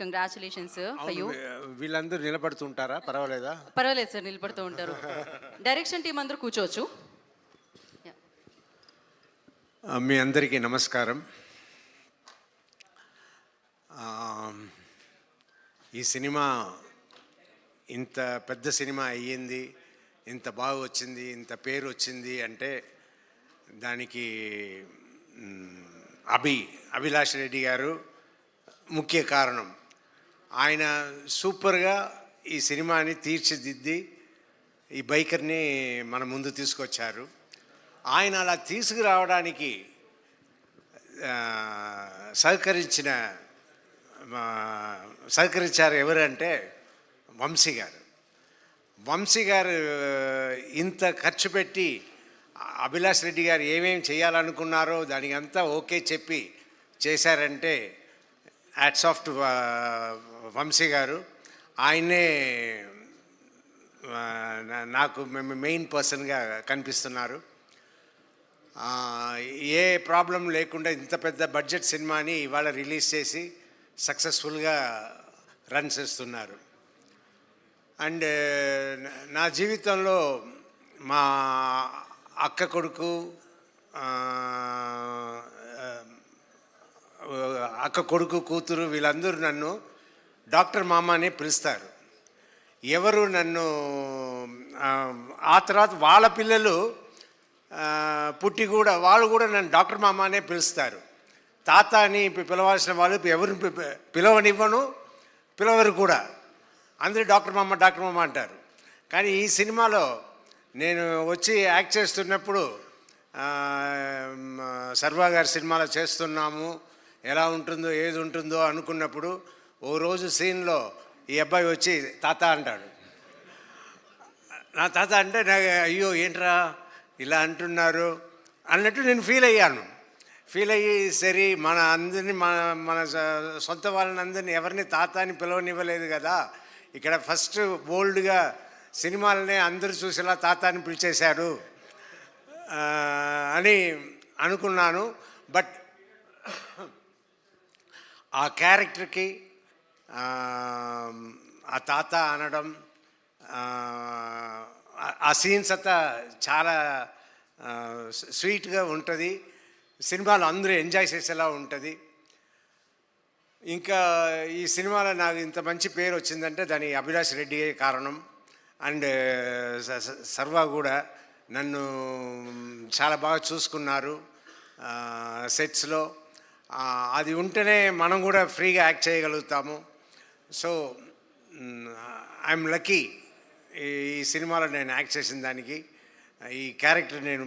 Congratulations for you. వీళ్ళందరూ నిలబడుతుంటారా? పర్వాలేదా? పర్వాలేదు సార్, నిలబడుతూ ఉంటారు. డైరెక్షన్ టీం అందరూ కూర్చోవచ్చు. మీ అందరికీ నమస్కారం. ఈ సినిమా ఇంత పెద్ద సినిమా అయ్యింది, ఇంత బాగా వచ్చింది, ఇంత పేరు వచ్చింది అంటే దానికి అభిలాష్ రెడ్డి గారు ముఖ్య కారణం. ఆయన సూపర్గా ఈ సినిమాని తీర్చిదిద్ది ఈ బైకర్ని మన ముందు తీసుకొచ్చారు. ఆయన అలా తీసుకురావడానికి సహకరించారు ఎవరంటే వంశీ గారు. వంశీ గారు ఇంత ఖర్చు పెట్టి అభిలాష్ రెడ్డి గారు ఏమేమి చేయాలనుకున్నారో దానికి అంతా ఓకే చెప్పి చేశారంటే హ్యాట్స్ ఆఫ్ టు వంశీ గారు. ఆయనే నాకు మెయిన్ పర్సన్గా కనిపిస్తున్నారు. ఏ ప్రాబ్లం లేకుండా ఇంత పెద్ద బడ్జెట్ సినిమాని ఇవాళ రిలీజ్ చేసి సక్సెస్ఫుల్గా రన్ చేస్తున్నారు. అండ్ నా జీవితంలో మా అక్క కొడుకు, కూతురు వీళ్ళందరూ నన్ను డాక్టర్ మామ అని పిలుస్తారు. ఎవరు నన్ను ఆ తర్వాత వాళ్ళ పిల్లలు పుట్టి కూడా వాళ్ళు కూడా నన్ను డాక్టర్ మామ అనే పిలుస్తారు. తాత అని పిలవాల్సిన వాళ్ళు ఎవరిని పిలవరు కూడా. అందరూ డాక్టర్ మామ అంటారు. కానీ ఈ సినిమాలో నేను వచ్చి యాక్ట్ చేస్తున్నప్పుడు సర్వా గారి సినిమాలో చేస్తున్నాము, ఎలా ఉంటుందో ఏది ఉంటుందో అనుకున్నప్పుడు ఓ రోజు సీన్లో ఈ అబ్బాయి వచ్చి తాత అంటాడు. నా తాత అంటే నాకు అయ్యో ఏంట్రా ఇలా అంటున్నారు అన్నట్టు నేను ఫీల్ అయ్యి సరే మన అందరినీ మన సొంత వాళ్ళని అందరినీ ఎవరిని తాత అని పిలవనివ్వలేదు కదా, ఇక్కడ ఫస్ట్ బోల్డ్గా సినిమాలనే అందరూ చూసేలా తాత అని పిలిచేశారు అని అనుకున్నాను. బట్ ఆ క్యారెక్టర్కి ఆ తాత అనడం, ఆ సీన్స్ అంతా చాలా స్వీట్గా ఉంటుంది. సినిమాలో అందరూ ఎంజాయ్ చేసేలా ఉంటుంది. ఇంకా ఈ సినిమాలో నాకు ఇంత మంచి పేరు వచ్చిందంటే దాని అభిలాష్ రెడ్డి కారణం. అండ్ సర్వా కూడా నన్ను చాలా బాగా చూసుకున్నారు సెట్స్లో. అది ఉంటేనే మనం కూడా ఫ్రీగా యాక్ట్ చేయగలుగుతాము. సో ఐఎమ్ లక్కీ ఈ సినిమాలో నేను యాక్ట్ చేసిన దానికి, ఈ క్యారెక్టర్ నేను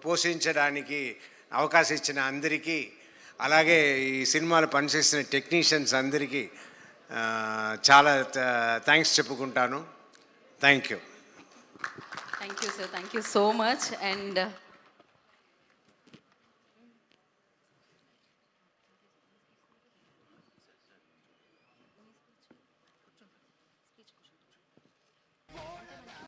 పోషించడానికి అవకాశం ఇచ్చిన అందరికీ, అలాగే ఈ సినిమాలో పనిచేసిన టెక్నీషియన్స్ అందరికీ చాలా థ్యాంక్స్ చెప్పుకుంటాను. Thank you sir, thank you so much. And